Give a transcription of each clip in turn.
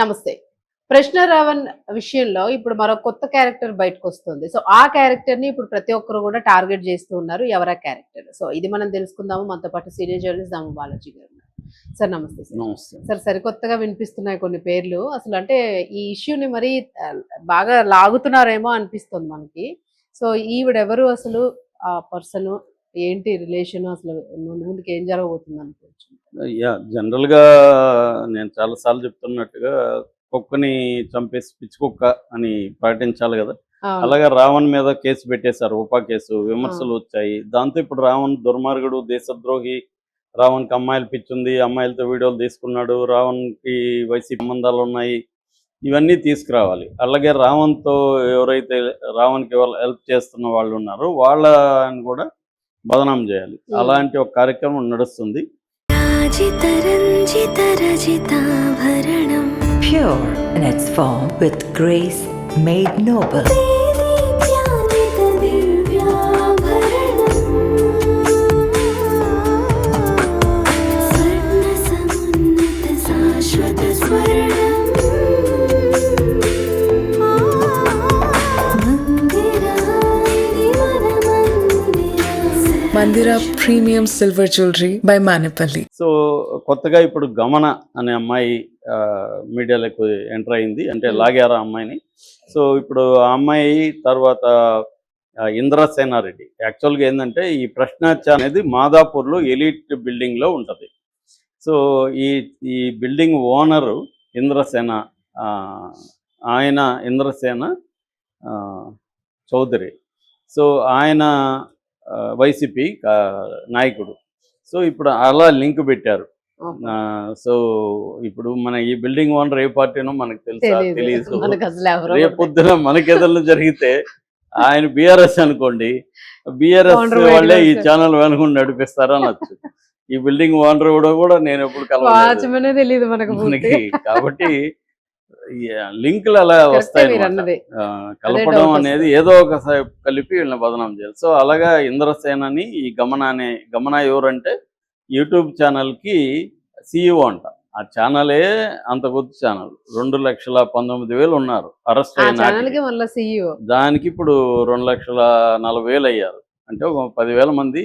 నమస్తే. 'ప్రశ్న రావణ్' విషయంలో ఇప్పుడు మరో కొత్త క్యారెక్టర్ బయటకొస్తుంది. సో, ఆ క్యారెక్టర్‌ని ఇప్పుడు ప్రతి ఒక్కరు గూడా టార్గెట్ జేస్తూ ఉన్నారు. ఎవరా క్యారెక్టర్? సో, ఇది మనం తెలుసుకుందాము. మనతో పాటు సీనియర్ జర్నలిస్ట్ దాము బాలాజీ గారు ఉన్నారు. సార్ నమస్తే సార్. నమస్తే. సార్ సరికొత్తగా వినిపిస్తున్నాయి కొన్ని పేర్లు. అసలు అంటే ఈ ఇష్యూని మరీ బాగా లాగుతున్నారేమో అనిపిస్తుంది మనకి. సో, ఈవిడెవరు అసలు? ఆ పర్సను ఏంటి రిలేషను? అసలు ముందు ముందుకు ఏం జరగబోతుందనుకోవచ్చు? జనరల్‌గా నేను చాలా సార్లు చెప్తున్నట్టుగా కుక్కని చంపేసి పిచ్చి కుక్క అని ప్రకటించాలి గదా! అవును. అలాగే రావణ్ మీద కేసు పెట్టేశారు. ఉపా కేసు. ఆ! విమర్శలు వచ్చాయి. దాంతో ఇప్పుడు రావణ్ దుర్మార్గుడు, దేశద్రోహి, రావణ్‌కి అమ్మాయిలు పిచ్చుంది, అమ్మాయిలతో వీడియోలు తీసుకున్నాడు, రావణ్‌కి వైసీపీ సంబంధాలున్నాయి. ఇవన్నీ తీసుకురావాలి. అలాగే రావణ్‌తో ఎవరైతే రావణ్‌కి హెల్ప్ చేస్తున్న వాళ్ళున్నారో వాళ్ళని కూడా బదనాం చేయాలి. అలాంటి ఒక కార్యక్రమం నడుస్తుంది. Pure in its form with grace made noble. Mandira Premium Silver Jewelry by Manipali. So కొత్తగా ఇప్పుడు గమన అనే అమ్మాయి మీడియాలోకి ఎంటర్ అయింది. అంటే లాగారు ఆ అమ్మాయిని. సో ఇప్పుడు ఆ అమ్మాయి తర్వాత ఇంద్రసేనారెడ్డి. యాక్చువల్గా ఏంటంటే ఈ ప్రశ్నాచ అనేది మాదాపూర్లో ఎలీట్ బిల్డింగ్లో ఉంటుంది. సో ఈ ఈ బిల్డింగ్ ఓనరు ఇంద్రసేన, ఆయన ఇంద్రసేన చౌదరి. సో ఆయన వైసీపీ నాయకుడు. సో ఇప్పుడు అలా లింక్ పెట్టారు. సో ఇప్పుడు మన ఈ బిల్డింగ్ ఓనర్ ఏ పార్టీనో మనకు తెలుసా? తెలీదు. రేపొద్దున మనకేదన్నా జరిగితే ఆయన బీఆర్ఎస్ అనుకోండి, బీఆర్ఎస్ వాళ్ళే ఈ ఛానల్ వెనుకొని నడిపిస్తారనొచ్చు. ఈ బిల్డింగ్ ఓనర్ కూడా నేను ఎప్పుడు కలవలేదు మనకి. కాబట్టి లింకులు అలా వస్తాయి. కలపడం అనేది ఏదో ఒక కలిపి వీళ్ళని బదనాం చేయాలి. సో అలాగా ఇంద్రసేనని ఈ గమన ఎవరంటే యూట్యూబ్ ఛానల్కి CEO అంట. ఆ ఛానలే అంత కొద్ది ఛానల్. 2,19,000 ఉన్నారు అరెస్ట్ అయిన. దానికి ఇప్పుడు 2,40,000 అయ్యారు. అంటే ఒక 10,000 మంది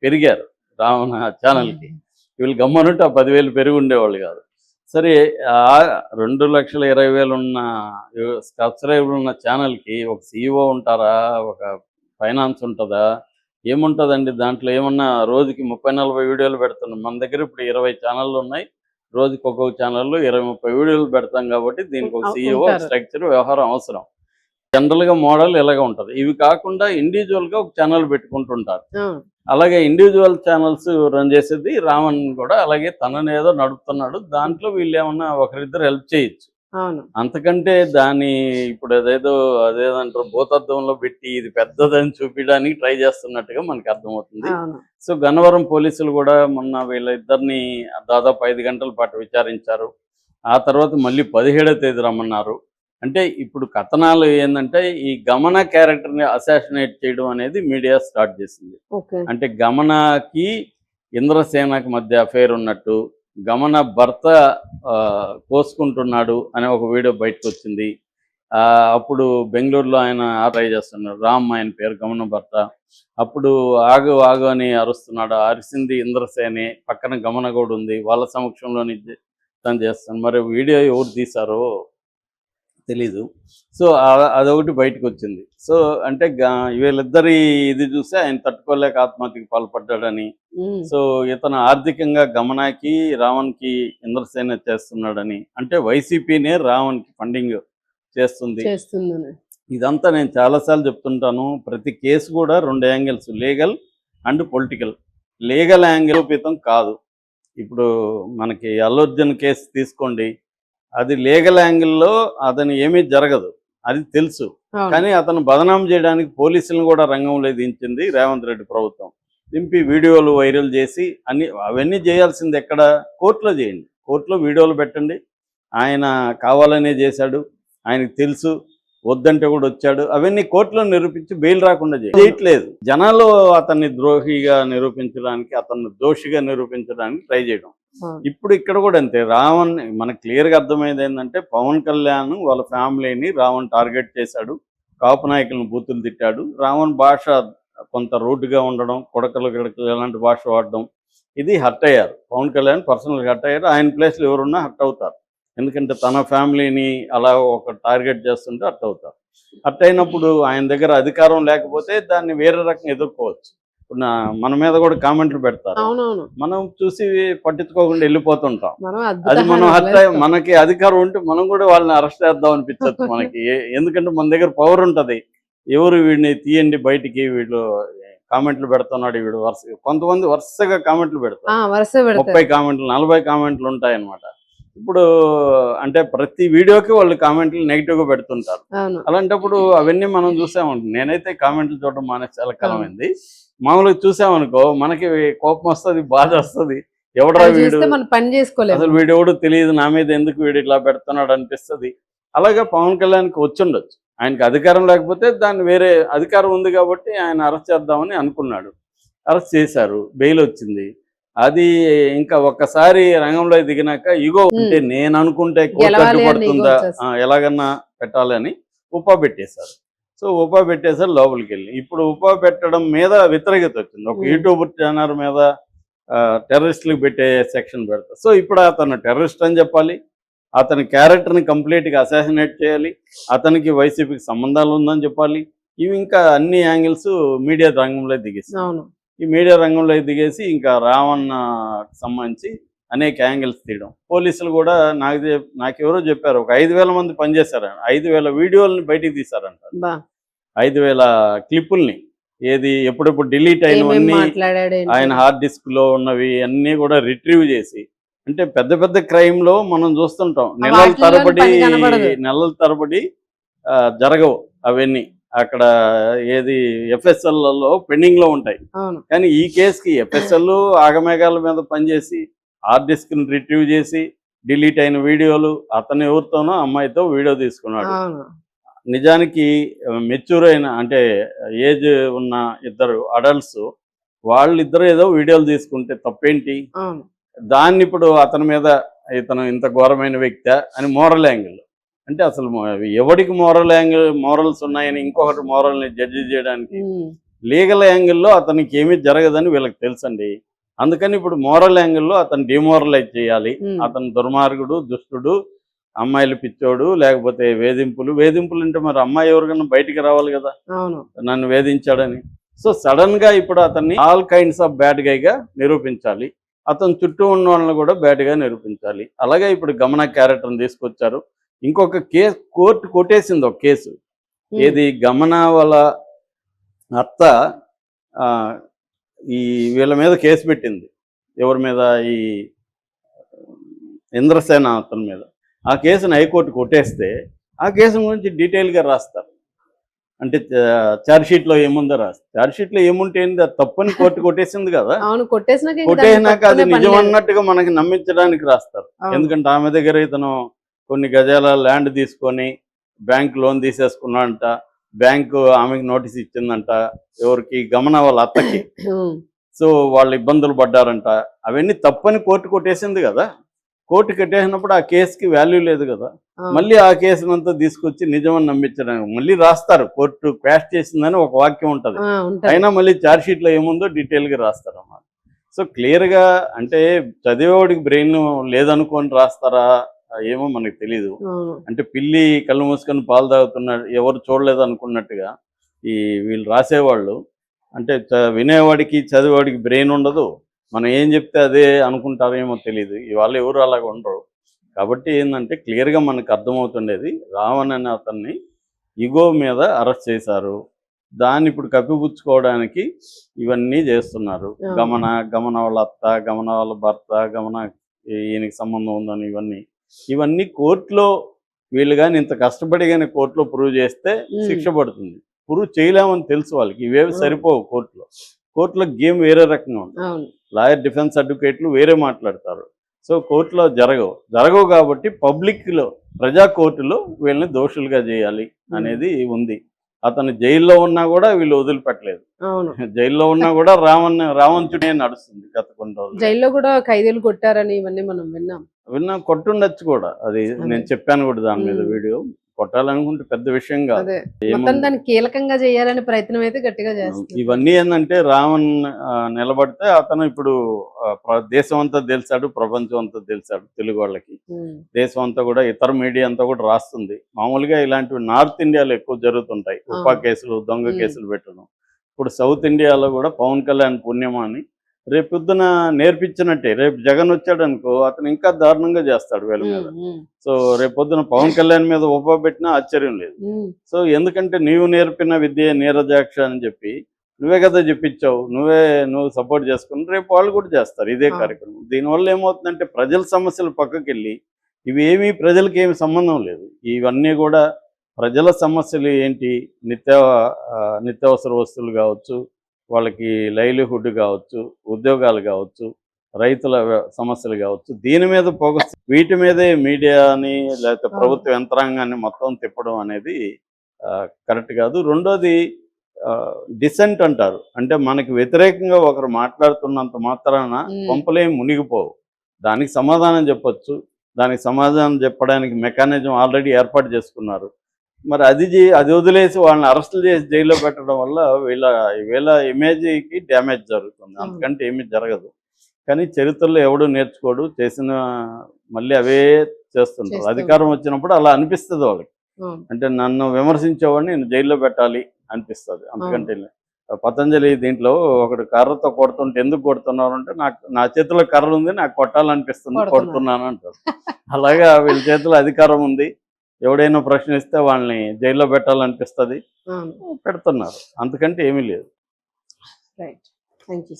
పెరిగారు రావణ ఛానల్కి. వీళ్ళు గమ్మనుంటే ఆ 10,000 పెరిగి ఉండేవాళ్ళు కాదు. సరే, 2,20,000 ఉన్న సబ్స్క్రైబర్లు ఉన్న ఛానల్కి ఒక CEO ఉంటారా? ఒక ఫైనాన్స్ ఉంటుందా? ఏముంటుందండి దాంట్లో? ఏమన్నా రోజుకి 30-40 వీడియోలు పెడుతున్నాం. మన దగ్గర ఇప్పుడు 20 ఛానళ్ళు ఉన్నాయి. రోజుకి ఒక్కొక్క ఛానల్లో 20-30 వీడియోలు పెడతాం కాబట్టి దీనికి ఒక CEO, స్ట్రక్చర్, వ్యవహారం అవసరం. జనరల్గా మోడల్ ఇలాగ ఉంటుంది. ఇవి కాకుండా ఇండివిజువల్గా ఒక ఛానల్ పెట్టుకుంటుంటారు. అలాగే ఇండివిజువల్ ఛానల్స్ రన్ చేసేది రావణ్ కూడా అలాగే తనని ఏదో నడుపుతున్నాడు. దాంట్లో వీళ్ళు ఏమన్నా ఒకరిద్దరు హెల్ప్ చేయొచ్చు. అంతకంటే దాన్ని ఇప్పుడు అదేదంటారు భూతత్వంలో పెట్టి ఇది పెద్దదని చూపించడానికి ట్రై చేస్తున్నట్టుగా మనకి అర్థమవుతుంది. సో గన్నవరం పోలీసులు కూడా మొన్న వీళ్ళిద్దరిని దాదాపు 5 గంటల పాటు విచారించారు. ఆ తర్వాత మళ్ళీ 17వ తేదీ రమ్మన్నారు. అంటే ఇప్పుడు కథనాలు ఏంటంటే ఈ గమన క్యారెక్టర్ని అసాసినేట్ చేయడం అనేది మీడియా స్టార్ట్ చేసింది. అంటే గమనకి ఇంద్రసేనకి మధ్య అఫేర్ ఉన్నట్టు, గమన భర్త కోసుకుంటున్నాడు అనే ఒక వీడియో బయటకు వచ్చింది. అప్పుడు బెంగళూరులో ఆయన ట్రై చేస్తున్నాడు. రామ్ ఆయన పేరు, గమన భర్త. అప్పుడు ఆగు ఆగు అని అరుస్తున్నాడు. అరిసింది ఇంద్రసేనే, పక్కన గమన కూడా ఉంది. వాళ్ళ సమక్షంలోని తను చేస్తాను. మరి వీడియో ఎవరు తీశారో తెలీదు. సో అదొకటి బయటకు వచ్చింది. సో అంటే వీళ్ళిద్దరి ఇది చూసి ఆయన తట్టుకోలేక ఆత్మహత్యకి పాల్పడ్డాడని, సో ఇతను ఆర్థికంగా గమనాకి రావణ్కి ఇంద్రసేన చేస్తున్నాడని, అంటే వైసీపీనే రావణ్కి ఫండింగ్ చేస్తుంది. ఇదంతా నేను చాలాసార్లు చెప్తుంటాను. ప్రతి కేసు కూడా 2 angles, legal and political. Legal angle రూపితం కాదు. ఇప్పుడు మనకి అల్లు అర్జున్ కేసు తీసుకోండి, అది లీగల్ యాంగిల్లో అతను ఏమీ జరగదు, అది తెలుసు. కానీ అతను బదనాం చేయడానికి పోలీసులను కూడా రంగంలో దించింది రేవంత్ రెడ్డి ప్రభుత్వం. దింపి వీడియోలు వైరల్ చేసి అవన్నీ చేయాల్సింది ఎక్కడ? కోర్టులో చేయండి. కోర్టులో వీడియోలు పెట్టండి. ఆయన కావాలనే చేశాడు, ఆయనకు తెలుసు. వద్దంటే కూడా వచ్చాడు. అవన్నీ కోర్టులో నిరూపించి బెయిల్ రాకుండా చేయట్లేదు. జనాలు అతన్ని ద్రోహిగా నిరూపించడానికి, అతన్ని దోషిగా నిరూపించడానికి ట్రై చేయడం. ఇప్పుడు ఇక్కడ కూడా అంతే. రావణ్ మనకు క్లియర్గా అర్థమైంది ఏంటంటే, పవన్ కళ్యాణ్ వాళ్ళ ఫ్యామిలీని రావణ్ టార్గెట్ చేశాడు, కాపు నాయకులను బూతులు తిట్టాడు. రావణ్ భాష కొంత రూట్గా ఉండడం, కొడకలు గిడకలు ఎలాంటి భాష వాడడం, ఇది హర్ట్ అయ్యారు. పవన్ కళ్యాణ్ పర్సనల్గా హర్ట్ అయ్యారు. ఆయన ప్లేస్లో ఎవరున్నా హర్ట్ అవుతారు. ఎందుకంటే తన ఫ్యామిలీని అలా ఒక టార్గెట్ చేస్తుంటే హర్ట్ అవుతారు. హర్ట్ అయినప్పుడు ఆయన దగ్గర అధికారం లేకపోతే దాన్ని వేరే రకంగా ఎదుర్కోవచ్చు. ఇప్పుడు మన మీద కూడా కామెంట్లు పెడతారు, మనం చూసి పట్టించుకోకుండా వెళ్ళిపోతుంటాం. అది మనం హర్ట్ మనకి అధికారం ఉంటే మనం కూడా వాళ్ళని అరెస్ట్ చేద్దాం అనిపించచ్చు మనకి. ఎందుకంటే మన దగ్గర పవర్ ఉంటుంది. ఎవరు వీడిని తీయండి బయటికి, వీళ్ళు కామెంట్లు పెడుతున్నాడు, వీడు కొంతమంది వరుసగా కామెంట్లు పెడతారు. 30 కామెంట్లు 40 కామెంట్లు ఉంటాయన్నమాట. ఇప్పుడు అంటే ప్రతి వీడియోకి వాళ్ళు కామెంట్లు నెగిటివ్గా పెడుతుంటారు. అలాంటప్పుడు అవన్నీ మనం చూసామంటే, నేనైతే కామెంట్లు చూడడం మానేసి చాలా కాలం అయింది. మామూలుగా చూసామనుకో మనకి కోపం వస్తుంది, బాధ వస్తుంది. ఎవడరా వీడు, అసలు వీడు ఎవడు తెలియదు, నా మీద ఎందుకు వీడు ఇట్లా పెడుతున్నాడు అనిపిస్తుంది. అలాగే పవన్ కళ్యాణ్కి వచ్చుండొచ్చు. ఆయనకి అధికారం లేకపోతే దాన్ని వేరే అధికారం ఉంది కాబట్టి ఆయన అరెస్ట్ చేద్దామని అనుకున్నాడు. అరెస్ట్ చేశారు, బెయిల్ వచ్చింది. అది ఇంకా ఒక్కసారి రంగంలో దిగినాక ఇగో అంటే నేను అనుకుంటే కోర్టు అడ్డుపడుతుందా, ఎలాగన్నా పెట్టాలని ఉపా పెట్టేశారు. సో ఉపా పెట్టేశారు లోపలికి వెళ్ళి. ఇప్పుడు ఉపా పెట్టడం మీద వ్యతిరేకత వచ్చింది. ఒక యూట్యూబ్ ఛానల్ మీద టెర్రరిస్టులకు పెట్టే సెక్షన్ పెడతారు. సో ఇప్పుడు అతను టెర్రరిస్ట్ అని చెప్పాలి, అతని క్యారెక్టర్ని కంప్లీట్గా అసాసినేట్ చేయాలి, అతనికి వైసీపీకి సంబంధాలు ఉందని చెప్పాలి. ఇవి ఇంకా అన్ని యాంగిల్స్ మీడియా రంగంలో దిగేస్తాయి. ఈ మీడియా రంగంలో దిగేసి ఇంకా రావణ్ సంబంధించి అనేక యాంగిల్స్ తీయడం. పోలీసులు కూడా నాకెవరో చెప్పారు, ఒక 5,000 మంది పనిచేశారంట. 5,000 వీడియోలని బయటికి తీశారంట, 5,000 క్లిప్పుల్ని. ఏది ఎప్పుడెప్పుడు డిలీట్ అయినవన్నీ, ఆయన హార్డ్ డిస్క్లో ఉన్నవి అన్నీ కూడా రిట్రీవ్ చేసి, అంటే పెద్ద పెద్ద క్రైమ్లో మనం చూస్తుంటాం నెలల తరబడి జరగవు అవన్నీ. అక్కడ ఏది ఎఫ్ఎస్ఎల్లో పెండింగ్లో ఉంటాయి. కానీ ఈ కేసుకి ఎఫ్ఎస్ఎల్ ఆగమేఘాల మీద పనిచేసి హార్డ్ డిస్క్ని రిట్రీవ్ చేసి డిలీట్ అయిన వీడియోలు, అతను ఎవరితోనో అమ్మాయితో వీడియో తీసుకున్నాడు. నిజానికి మెచ్యూర్ అయిన అంటే ఏజ్ ఉన్న ఇద్దరు అడల్ట్స్, వాళ్ళిద్దరు ఏదో వీడియోలు తీసుకుంటే తప్పేంటి? దాన్ని ఇప్పుడు అతని మీద ఇతను ఇంత ఘోరమైన వ్యక్తి అని మోరల్ యాంగిల్, అంటే అసలు ఎవరికి మోరల్స్ ఉన్నాయని ఇంకొకటి మోరల్ని జడ్జి చేయడానికి లీగల్ యాంగిల్లో అతనికి ఏమీ జరగదని వీళ్ళకి తెలుసండి. అందుకని ఇప్పుడు మోరల్ యాంగిల్లో అతను డిమోరలైజ్ చేయాలి. అతను దుర్మార్గుడు, దుష్టుడు, అమ్మాయిలు పిచ్చోడు, లేకపోతే వేధింపులు అంటే మరి అమ్మాయి ఎవరికన్నా బయటికి రావాలి కదా నన్ను వేధించాడని. సో సడన్ గా ఇప్పుడు అతన్ని ఆల్ కైండ్స్ ఆఫ్ బ్యాడ్ గైగా నిరూపించాలి, అతను చుట్టూ ఉన్న వాళ్ళని కూడా బ్యాడ్గా నిరూపించాలి. అలాగే ఇప్పుడు గమన క్యారెక్టర్ని తీసుకొచ్చారు. ఇంకొక కేసు కోర్టు కొట్టేసింది, ఒక కేసు. ఏది గమన వాళ్ళ అత్త ఈ వీళ్ళ మీద కేసు పెట్టింది. ఎవరి మీద? ఈ ఇంద్రసేన అతని మీద. ఆ కేసును హైకోర్టు కొట్టేస్తే ఆ కేసు గురించి డీటెయిల్గా రాస్తారు. అంటే ఛార్జ్షీట్లో ఏముందో రాస్తారు. ఛార్జ్షీట్లో ఏముంటే ఏంది, తప్పని కోర్టు కొట్టేసింది కదా. కొట్టేసినాక అది నిజం అన్నట్టుగా మనకి నమ్మించడానికి రాస్తారు. ఎందుకంటే ఆమె దగ్గర ఇతను కొన్ని గజాల ల్యాండ్ తీసుకొని బ్యాంక్ లోన్ తీసేసుకున్నాడంట, బ్యాంకు ఆమెకి నోటీస్ ఇచ్చిందంట, ఎవరికి? గమన వాళ్ళ అత్తకి. సో వాళ్ళు ఇబ్బందులు పడ్డారంట. అవన్నీ తప్పని కోర్టు కొట్టేసింది కదా. కోర్టు కట్టేసినప్పుడు ఆ కేసుకి వాల్యూ లేదు కదా. మళ్ళీ ఆ కేసునంతా తీసుకొచ్చి నిజమని నమ్మించడానికి మళ్ళీ రాస్తారు. కోర్టు క్వాష్ చేసిందని ఒక వాక్యం ఉంటుంది, అయినా మళ్ళీ ఛార్జ్షీట్లో ఏముందో డీటెయిల్గా రాస్తారు అన్నమాట. సో క్లియర్గా అంటే చదివేవాడికి బ్రెయిన్ లేదనుకొని రాస్తారా ఏమో మనకు తెలీదు. అంటే పిల్లి కళ్ళు మూసుకొని పాలు తాగుతున్నాడు, ఎవరు చూడలేదు అనుకున్నట్టుగా ఈ వీళ్ళు రాసేవాళ్ళు. అంటే వినేవాడికి చదివేవాడికి బ్రెయిన్ ఉండదు, మనం ఏం చెప్తే అదే అనుకుంటారేమో తెలియదు. ఇవాళ ఎవరు అలాగ ఉండరు. కాబట్టి ఏంటంటే క్లియర్గా మనకు అర్థమవుతుండేది, రావణ్ అనే అతన్ని ఇగో మీద అరెస్ట్ చేశారు. దాన్ని ఇప్పుడు కప్పిపుచ్చుకోవడానికి ఇవన్నీ చేస్తున్నారు. గమన వాళ్ళ అత్త, గమన వాళ్ళ భర్త, గమన ఈయనకి సంబంధం ఉందని ఇవన్నీ కోర్టులో వీళ్ళు కానీ ఇంత కష్టపడి కానీ కోర్టులో ప్రూవ్ చేస్తే శిక్ష పడుతుంది. ప్రూవ్ చేయలేమని తెలుసు వాళ్ళకి, ఇవేవి సరిపోవు కోర్టులో. కోర్టులో గేమ్ వేరే రకంగా ఉంటుంది. లాయర్ డిఫెన్స్ అడ్వకేట్లు వేరే మాట్లాడతారు, సో కోర్టులో జరగవు కాబట్టి పబ్లిక్లో ప్రజా కోర్టులో వీళ్ళని దోషులుగా చేయాలి అనేది ఉంది. అతను జైల్లో ఉన్నా కూడా వీళ్ళు వదిలిపెట్టలేదు. అవును. జైల్లో ఉన్నా కూడా రావంచుడే నడుస్తుంది గత కొన్ని రోజులు. జైల్లో కూడా ఖైదీలు కొట్టారని ఇవన్నీ మనం విన్నాం. కొట్టుండొచ్చు కూడా, అది నేను చెప్పాను కూడా దాని మీద వీడియో. కొట్టాలనుకుంటే పెద్ద విషయం కాదు. అదే మొత్తం దాన్ని కీలకంగా చేయాలనే ప్రయత్నం అయితే గట్టిగా చేస్తుంది. ఇవన్నీ ఏంటంటే రావణ్ నిలబడితే అతను ఇప్పుడు దేశం అంతా తెలిసాడు, ప్రపంచం అంతా తెలిసాడు తెలుగు వాళ్ళకి. దేశం అంతా కూడా ఇతర మీడియా అంతా కూడా రాస్తుంది. మామూలుగా ఇలాంటివి నార్త్ ఇండియాలో ఎక్కువ జరుగుతుంటాయి, ఉపా కేసులు, దొంగ కేసులు పెట్టడం. ఇప్పుడు సౌత్ ఇండియాలో కూడా పవన్ కళ్యాణ్ పుణ్యమా అని రేపు పొద్దున నేర్పించినట్టే. రేపు జగన్ వచ్చాడు అనుకో, అతను ఇంకా దారుణంగా చేస్తాడు వీళ్ళ మీద. సో రేపు పొద్దున పవన్ కళ్యాణ్ మీద ఉపా పెట్టినా ఆశ్చర్యం లేదు. సో ఎందుకంటే నీవు నేర్పిన విద్య నీరజాక్ష అని చెప్పి నువ్వే కదా చెప్పించావు, నువ్వు సపోర్ట్ చేసుకుని రేపు వాళ్ళు కూడా చేస్తారు ఇదే కార్యక్రమం. దీనివల్ల ఏమవుతుందంటే ప్రజల సమస్యలు పక్కకి వెళ్ళి ఇవేమీ ప్రజలకి ఏమి సంబంధం లేదు. ఇవన్నీ కూడా ప్రజల సమస్యలు ఏంటి, నిత్యావసర వస్తువులు కావచ్చు, వాళ్ళకి లైవ్లీహుడ్ కావచ్చు, ఉద్యోగాలు కావచ్చు, రైతుల సమస్యలు కావచ్చు, దీని మీద ఫోకస్, వీటి మీదే మీడియాని లేకపోతే ప్రభుత్వ యంత్రాంగాన్ని మొత్తం తిప్పడం అనేది కరెక్ట్ కాదు. రెండోది డిసెంట్ అంటారు, అంటే మనకి వ్యతిరేకంగా ఒకరు మాట్లాడుతున్నంత మాత్రాన కొంపలేం మునిగిపోవు. దానికి సమాధానం చెప్పొచ్చు, దానికి సమాధానం చెప్పడానికి మెకానిజం ఆల్రెడీ ఏర్పాటు చేసుకున్నారు. మరి అది వదిలేసి వాళ్ళని అరెస్టులు చేసి జైల్లో పెట్టడం వల్ల వీళ్ళ ఇమేజ్కి డ్యామేజ్ జరుగుతుంది, అంతకంటే ఏమీ జరగదు. కానీ చరిత్రలో ఎవడు నేర్చుకోడు, చేసిన మళ్ళీ అవే చేస్తుంటారు. అధికారం వచ్చినప్పుడు అలా అనిపిస్తుంది వాళ్ళకి, అంటే నన్ను విమర్శించేవాడిని నేను జైల్లో పెట్టాలి అనిపిస్తుంది. అంతకంటే పతంజలి దీంట్లో ఒకడు కర్రతో కొడుతుంటే ఎందుకు కొడుతున్నారు అంటే నా చేతిలో కర్ర ఉంది, నాకు కొట్టాలనిపిస్తుంది, కొడుతున్నాను అంటారు. అలాగా వీళ్ళ చేతిలో అధికారం ఉంది, ఎవడైనా ప్రశ్నిస్తే వాళ్ళని జైల్లో పెట్టాలనిపిస్తుంది, పెడుతున్నారు. అంతకంటే ఏమీ లేదు. Right, thank you.